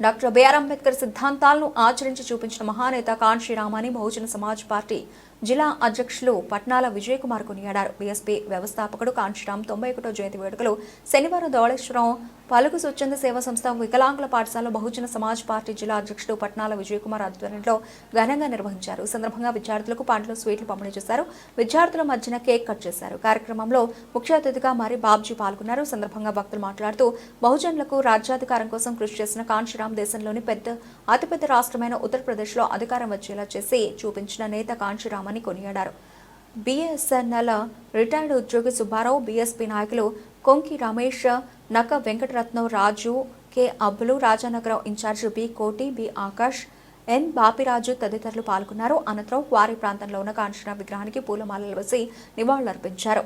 Doctor BR Ambedkar సిద్ధాంతాలను ఆచరించి చూపించిన మహానేత కాన్షీరామ్ అని బహుజన సమాజ్ పార్టీ జిల్లా అధ్యక్షులు పట్నాల విజయ్ కుమార్ కొనియాడారు. బీఎస్పీ వ్యవస్థాపకుడు కాన్షీరామ్ 91వ జయంతి వేడుకలు శనివారం ధవళేశ్వరం పలుకు స్వచ్ఛంద సేవా సంస్థ వికలాంగుల పాఠశాల బహుజన సమాజ్ పార్టీ జిల్లా అధ్యక్షుడు పట్నాల విజయ్ కుమార్ ఆధ్వర్యంలో ఘనంగా నిర్వహించారు. ఈ సందర్భంగా విద్యార్థులకు పండ్లు, స్వీట్లు పంపిణీ చేశారు. విద్యార్థుల మధ్యన కేక్ కట్ చేశారు. కార్యక్రమంలో ముఖ్య అతిథిగా మరి బాబ్జీ పాల్గొన్నారు. సందర్భంగా భక్తులు మాట్లాడుతూ బహుజనులకు రాజ్యాధికారం కోసం కృషి చేసిన కాన్షీరామ్ దేశంలోని అతిపెద్ద రాష్ట్రమైన ఉత్తరప్రదేశ్లో అధికారం వచ్చేలా చేసి చూపించిన నేత కాన్షీరామ్ అని కొనియాడారు. బీఎస్ఎన్ఎల్ రిటైర్డ్ ఉద్యోగి సుబ్బారావు, బీఎస్పీ నాయకులు కొంకి రమేష్, నక వెంకటరత్నం, రాజు, కె అబ్బులు, రాజానగరం ఇన్ఛార్జి బి కోటి, బి ఆకాష్, ఎన్ బాపిరాజు తదితరులు పాల్గొన్నారు. అనంతరం క్వారీ ప్రాంతంలో ఉన్న కాన్షీరామ్ విగ్రహానికి పూలమాలలు వేసి నివాళులర్పించారు.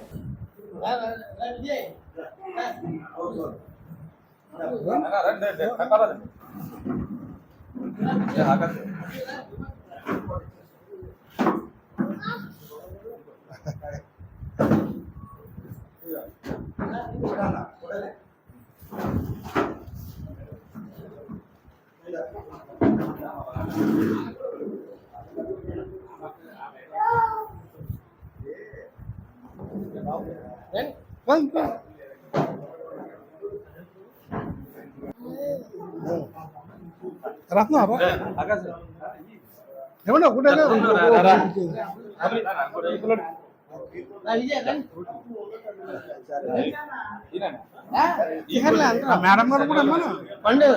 మేడం గారు కూడా పండు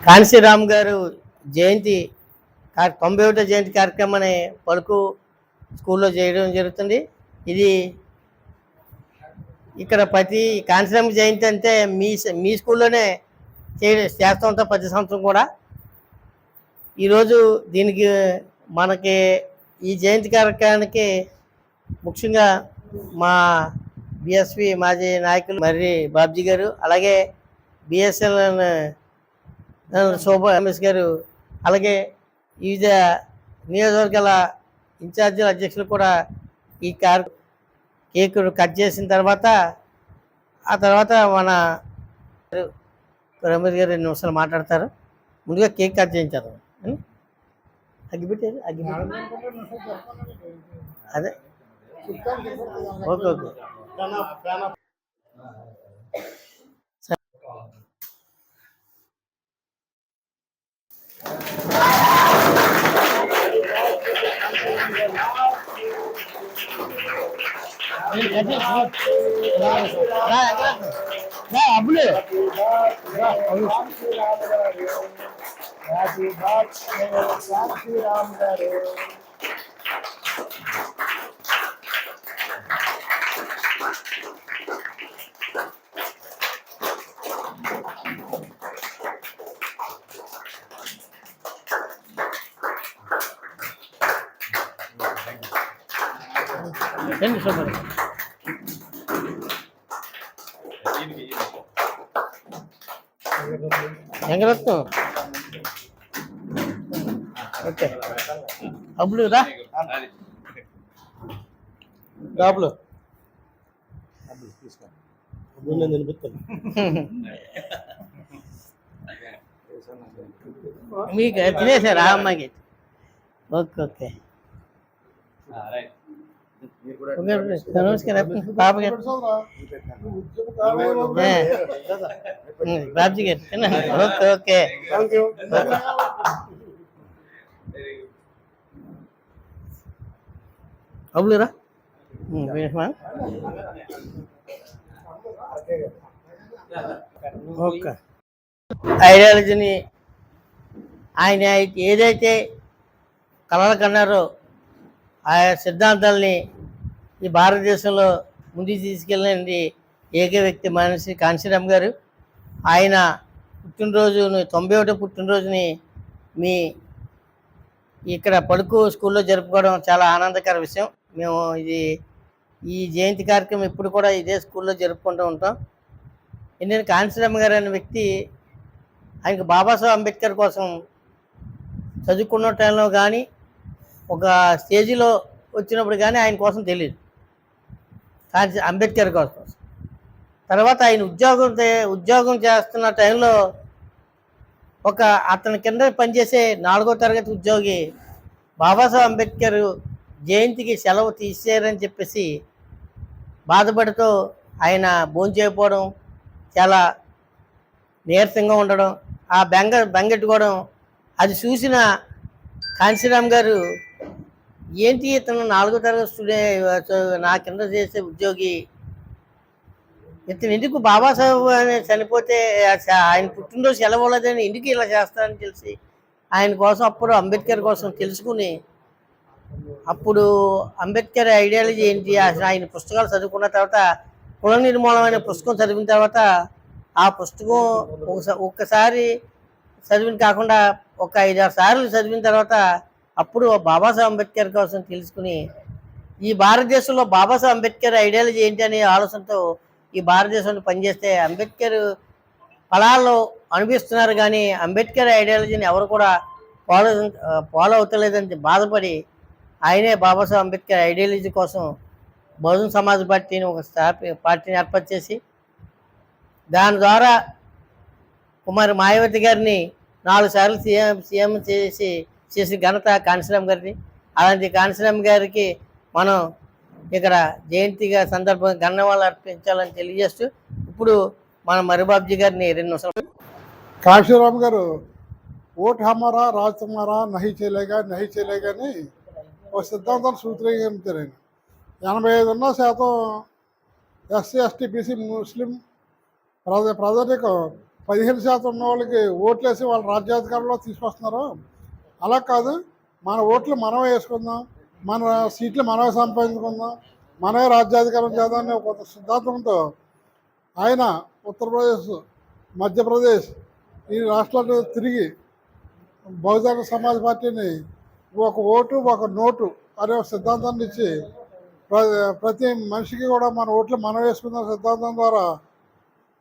కాన్షీరామ్ గారు జయంతి 91వ జయంతి కార్యక్రమాన్ని పలుకు స్కూల్లో చేయడం జరుగుతుంది. ఇది ఇక్కడ ప్రతి కాన్షీరామ్ జయంతి అంటే మీ స్కూల్లోనే చేస్తూ ఉంటాం ప్రతి సంవత్సరం కూడా. ఈరోజు దీనికి మనకి ఈ జయంతి కార్యక్రమానికి ముఖ్యంగా మా బిఎస్పి మాజీ నాయకులు మర్రి బాబ్జీ గారు, అలాగే బిఎస్ఎల్ శోభా ఎంఎస్ గారు, అలాగే వివిధ నియోజకవర్గాల ఇన్ఛార్జీల అధ్యక్షులు కూడా ఈ కేక్ కట్ చేసిన తర్వాత మన రమేష్ గారు 2 నిమిషాలు మాట్లాడతారు. ముందుగా కేక్ కట్ చేయించారు. అగ్గిపెట్టారు అదే ఓకే ఓకే అబ్బులు కాన్షీరామ్ గారు వెంకరత్నం ఓకే అబ్బులు రా డాబులు తినిపిస్తాను మీకు తినేసారా అమ్మాయికి? ఓకే ఓకే నమస్కారం బాబు గారు, బాబ్జీ గారు. ఓకే ఓకే అబ్బులురా ఓకే. ఐడియాలజీని ఆయన ఏదైతే కలలు కన్నారో ఆ సిద్ధాంతాలని ఈ భారతదేశంలో ముందుకు తీసుకెళ్ళినది ఏక వ్యక్తి మనిషి కాన్షీరామ్ గారు. ఆయన పుట్టినరోజుని 91వ పుట్టినరోజుని మీ ఇక్కడ పడుకు స్కూల్లో జరుపుకోవడం చాలా ఆనందకర విషయం. మేము ఈ జయంతి కార్యక్రమం ఇప్పుడు కూడా ఇదే స్కూల్లో జరుపుకుంటూ ఉంటాం. ఎందుకంటే కాన్షీరామ్ గారు అనే వ్యక్తి ఆయనకు బాబాసాహెబ్ అంబేద్కర్ కోసం చదువుకున్న టైంలో కానీ ఒక స్టేజీలో వచ్చినప్పుడు కానీ ఆయన కోసం తెలియదు. కానీ అంబేద్కర్ కోసం. తర్వాత ఆయన ఉద్యోగం చేస్తున్న టైంలో అతని కింద పనిచేసే 4వ తరగతి ఉద్యోగి బాబాసాహెబ్ అంబేద్కర్ జయంతికి సెలవు తీసేయారని చెప్పేసి బాధపడుతూ ఆయన భోంచేయకపోవడం, చాలా నీరసంగా ఉండడం, ఆ బెంగెట్టుకోవడం, అది చూసిన కాంశీరామ్ గారు ఏంటి ఇతను 4వ తరగతి స్టూడెంట్ నా కింద చేసే ఉద్యోగి, ఇతను ఎందుకు బాబాసాహెబ్ అని చనిపోతే ఆయన పుట్టినరోజు సెలవు లేదని ఎందుకు ఇలా చేస్తారని తెలిసి ఆయన కోసం అప్పుడు అంబేద్కర్ కోసం తెలుసుకుని అప్పుడు అంబేద్కర్ ఐడియాలజీ ఏంటి ఆయన పుస్తకాలు చదువుకున్న తర్వాత కుల నిర్మూలన అనే పుస్తకం చదివిన తర్వాత ఆ పుస్తకం ఒక్కసారి చదివిన కాకుండా ఒక 5-6 సార్లు చదివిన తర్వాత అప్పుడు బాబాసాహెబ్ అంబేద్కర్ కోసం తెలుసుకుని ఈ భారతదేశంలో బాబాసాహెబ్ అంబేద్కర్ ఐడియాలజీ ఏంటి అనే ఆలోచనతో ఈ భారతదేశంలో పనిచేస్తే అంబేద్కర్ ఫలాలు అనిపిస్తున్నారు కానీ అంబేద్కర్ ఐడియాలజీని ఎవరు కూడా ఫాలో అవుతలేదని బాధపడి ఆయనే బాబాసాహెబ్ అంబేద్కర్ ఐడియాలజీ కోసం బహుజన్ సమాజ్ పార్టీని పార్టీని ఏర్పాటు చేసి దాని ద్వారా కుమారి మాయావతి గారిని 4 సార్లు సీఎం చేసి ఘనత కాంశీరామ్ గారిని. అలాంటి కాంశీరామ్ గారికి మనం ఇక్కడ జయంతిగా సందర్భంగా ఘనవాళ్ళు అర్పించాలని తెలియజేస్తూ ఇప్పుడు మన మరిబాబ్జీ గారిని 2 నిమిషాలు. కాశీరామ్ గారు ఓట్ హమారా రాజ్ తుమారా నహి చెలేగా అని ఒక సిద్ధాంతాన్ని సూత్రీకరించారు. ఆయన 85% ఎస్సీ ఎస్టీ బీసీ ముస్లిం ప్రజలకు 15% ఉన్న వాళ్ళకి ఓట్లేసి వాళ్ళ రాజ్యాధికారంలో తీసుకొస్తున్నారు. అలా కాదు, మన ఓట్లు మనం వేసుకుందాం, మన సీట్లు మనమే సంపాదించుకుందాం, మనమే రాజ్యాధికారం చేద్దాం అనే ఒక సిద్ధాంతంతో ఆయన ఉత్తరప్రదేశ్, మధ్యప్రదేశ్ ఈ రాష్ట్రాల్లో తిరిగి బహుజన సమాజ్ పార్టీని ఒక ఓటు ఒక నోటు అనే ఒక సిద్ధాంతాన్ని ఇచ్చి ప్రతి మనిషికి కూడా మన ఓట్లు మనం వేసుకున్న సిద్ధాంతం ద్వారా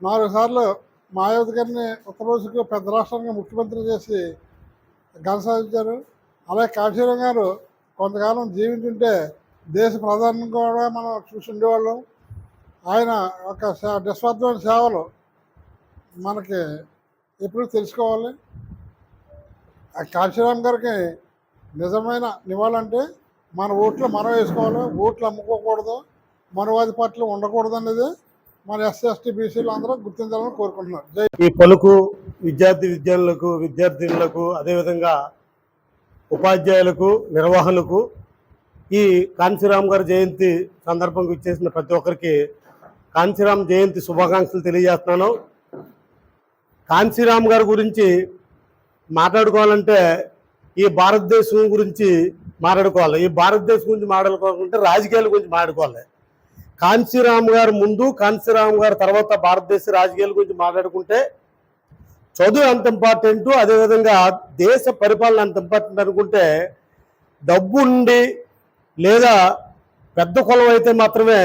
4 సార్లు మాయావతి గారిని ఉత్తరప్రదేశ్కి పెద్ద రాష్ట్రానికి ముఖ్యమంత్రి చేసి ఘన సాధించారు. అలాగే కాశీరామ్ గారు కొంతకాలం జీవించుంటే దేశ ప్రధాని కూడా మనం చూసి ఉండేవాళ్ళం. ఆయన ఒక నిస్వార్థమైన సేవలు మనకి ఎప్పుడు తెలుసుకోవాలి. ఆ కాశీరామ్ గారికి నిజమైన నివాళంటే మన ఓట్లు మనం వేసుకోవాలి, ఓట్లు అమ్ముకోకూడదు, మనవాది పార్టీలు ఉండకూడదు అనేది మన ఎస్సీ ఎస్టీ బీసీలు అందరూ గుర్తించాలని కోరుకుంటున్నారు. ఈ పలుకు విద్యార్థినులకు అదేవిధంగా ఉపాధ్యాయులకు, నిర్వహణకు ఈ కాంశీరామ్ గారి జయంతి సందర్భంగా ఇచ్చేసిన ప్రతి ఒక్కరికి కాంశీరామ్ జయంతి శుభాకాంక్షలు తెలియజేస్తున్నాను. కాంశీరామ్ గారి గురించి మాట్లాడుకోవాలంటే ఈ భారతదేశం గురించి మాట్లాడుకోవాలి. ఈ భారతదేశం గురించి మాట్లాడుకోవాలంటే రాజకీయాల గురించి మాట్లాడుకోవాలి. కాంశీరామ్ గారు ముందు, కాంశీరామ్ గారు తర్వాత భారతదేశ రాజకీయాల గురించి మాట్లాడుకుంటే చదువు అంత ఇంపార్టెంట్, అదేవిధంగా దేశ పరిపాలన అంత ఇంపార్టెంట్ అనుకుంటే డబ్బు ఉండి లేదా పెద్ద కులం అయితే మాత్రమే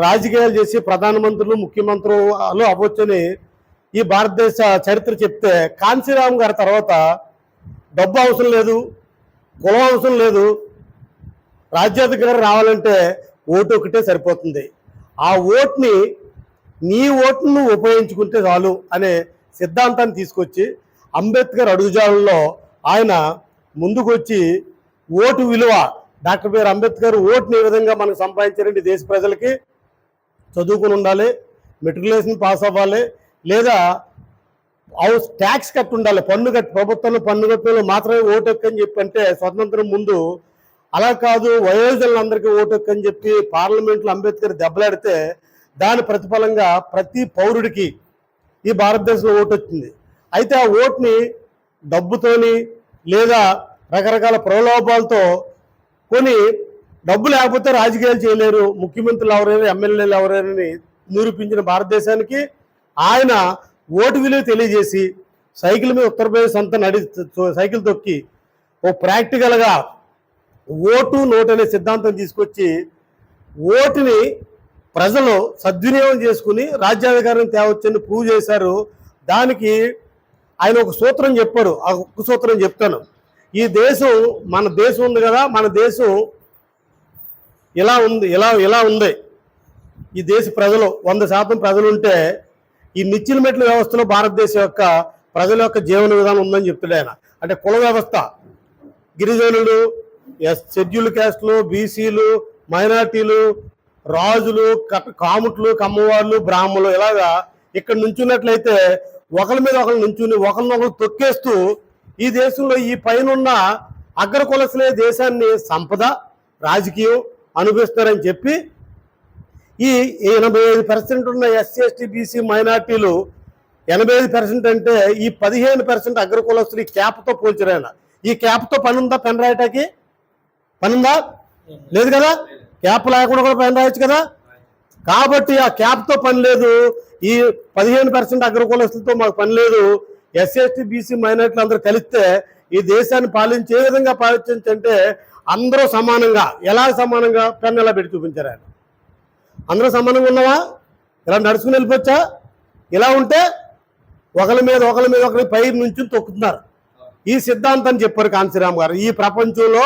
రాజకీయాలు చేసి ప్రధానమంత్రులు, ముఖ్యమంత్రులు అవ్వచ్చని ఈ భారతదేశ చరిత్ర చెప్తే కాంశీరామ్ గారి తర్వాత డబ్బు అవసరం లేదు, కులం అవసరం లేదు, రాజ్యాధికారం రావాలంటే ఓటు ఒకటే సరిపోతుంది. ఆ ఓటుని నీ ఓటును ఉపయోగించుకుంటే చాలు అనే సిద్ధాంతాన్ని తీసుకొచ్చి అంబేద్కర్ అడుగుజాడల్లో ఆయన ముందుకు వచ్చి ఓటు విలువ, డాక్టర్ బిఆర్ అంబేద్కర్ ఓటుని ఏ విధంగా మనకు సంపాదించారంటే దేశ ప్రజలకి చదువుకుని ఉండాలి, మెట్రికులేషన్ పాస్ అవ్వాలి, లేదా హౌస్ ట్యాక్స్ కట్టి ఉండాలి, పన్ను కట్టి ప్రభుత్వంలో పన్ను కట్టడంలో మాత్రమే ఓటు హక్కు అని చెప్పి అంటే స్వతంత్రం ముందు అలా కాదు, వయోజనులందరికీ ఓటు హక్కు అని చెప్పి పార్లమెంట్లో అంబేద్కర్ దెబ్బలాడితే దాని ప్రతిఫలంగా ప్రతి పౌరుడికి ఈ భారతదేశంలో ఓటు వచ్చింది. అయితే ఆ ఓటుని డబ్బుతోని లేదా రకరకాల ప్రలోభాలతో కొని డబ్బు లేకపోతే రాజకీయాలు చేయలేరు, ముఖ్యమంత్రులు ఎవరైనా ఎమ్మెల్యేలు ఎవరైనా నిరూపించిన భారతదేశానికి ఆయన ఓటు విలువ తెలియజేసి సైకిల్ మీద ఉత్తరప్రదేశ్ అంతా సైకిల్ తొక్కి ఓ ప్రాక్టికల్గా ఓటు నోటు అనే సిద్ధాంతం తీసుకొచ్చి ఓటుని ప్రజలు సద్వినియోగం చేసుకుని రాజ్యాధికారం తేవచ్చని ప్రూవ్ చేశారు. దానికి ఆయన ఒక సూత్రం చెప్పారు. ఆ ఒక్క సూత్రం చెప్తాను. ఈ దేశం, మన దేశం ఉంది కదా, మన దేశం ఇలా ఉంది. ఈ దేశ ప్రజలు 100% ప్రజలు ఉంటే ఈ నిచ్చెన మెట్ల వ్యవస్థలో భారతదేశం యొక్క ప్రజల యొక్క జీవన విధానం ఉందని చెప్తాడు ఆయన. అంటే కుల వ్యవస్థ, గిరిజనులు, షెడ్యూల్ క్యాస్టులు, బీసీలు, మైనార్టీలు, రాజులు, కాముట్లు, కమ్మవాళ్ళు, బ్రాహ్మణులు, ఇలాగా ఇక్కడ నుంచున్నట్లయితే ఒకరి మీద ఒకరు నుంచుని ఒకరినొకరు తొక్కేస్తూ ఈ దేశంలో ఈ పైన అగ్ర కులసులే దేశాన్ని సంపద, రాజకీయం అనుభవిస్తారని చెప్పి ఈ 85% ఉన్న ఎస్సీ, ఎస్టీ, బీసీ, మైనార్టీలు 85% అంటే ఈ 15% అగ్ర కులస్తులు ఈ క్యాప్తో పోల్చారాయన. ఈ క్యాప్తో పని ఉందా? పెన్ రాయటానికి పని ఉందా? లేదు కదా. క్యాప్ లేకుండా కూడా పెన్ రాయొచ్చు కదా. కాబట్టి ఆ క్యాప్తో పని లేదు. ఈ 15% అగ్ర కులస్తులతో మాకు పని లేదు. ఎస్సీ, ఎస్టీ, బీసీ, మైనార్టీలు అందరూ కలిస్తే ఈ దేశాన్ని పాలించే విధంగా పాలించంటే అందరూ సమానంగా, ఎలా సమానంగా పెన్ ఎలా పెట్టి చూపించారు ఆయన. అందరూ సమానంగా ఉన్నావా? ఇలా నడుచుకుని వెళ్ళిపోవచ్చా? ఇలా ఉంటే ఒకరి మీద ఒకరి పై నుంచి తొక్కుతున్నారు. ఈ సిద్ధాంతాన్ని చెప్పారు కాంశీరామ్ గారు. ఈ ప్రపంచంలో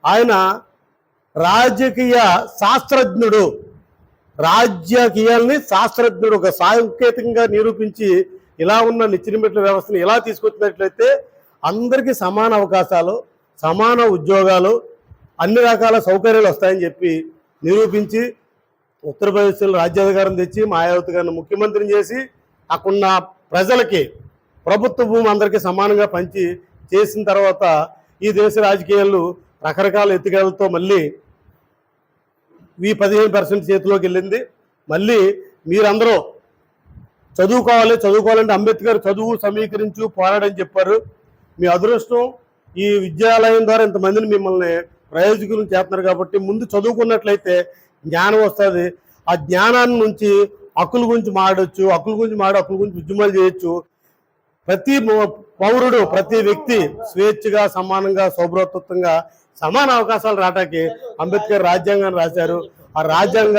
ఆయన రాజకీయ శాస్త్రజ్ఞుడు, రాజకీయాల్ని శాస్త్రజ్ఞుడు, ఒక సాంకేతికంగా నిరూపించి ఇలా ఉన్న నిచ్చెన మెట్ల వ్యవస్థను ఇలా తీసుకొచ్చినట్లయితే అందరికీ సమాన అవకాశాలు, సమాన ఉద్యోగాలు, అన్ని రకాల సౌకర్యాలు వస్తాయని చెప్పి నిరూపించి ఉత్తరప్రదేశ్లో రాజ్యాధికారం తెచ్చి మాయావతి గారిని ముఖ్యమంత్రిని చేసి అక్కడున్న ప్రజలకి ప్రభుత్వ భూమి అందరికీ సమానంగా పంచి చేసిన తర్వాత ఈ దేశ రాజకీయాలు రకరకాల ఎత్తుగడలతో మళ్ళీ ఈ 15% చేతిలోకి వెళ్ళింది. మళ్ళీ మీరందరూ చదువుకోవాలంటే అంబేద్కర్ చదువు సమీకరించు పోరాడని చెప్పారు. మీ అదృష్టం ఈ విద్యాలయం ద్వారా ఇంతమందిని మిమ్మల్ని ప్రయోజకులను చేస్తున్నారు కాబట్టి ముందు చదువుకున్నట్లయితే జ్ఞానం వస్తుంది. ఆ జ్ఞానాన్ని నుంచి హక్కుల గురించి మాడవచ్చు, హక్కుల గురించి ఉద్యమాలు చేయొచ్చు. ప్రతి పౌరుడు, ప్రతి వ్యక్తి స్వేచ్ఛగా, సమానంగా, సౌభ్రతత్వంగా సమాన అవకాశాలు రావడానికి అంబేద్కర్ రాజ్యాంగాన్ని రాశారు. ఆ రాజ్యాంగ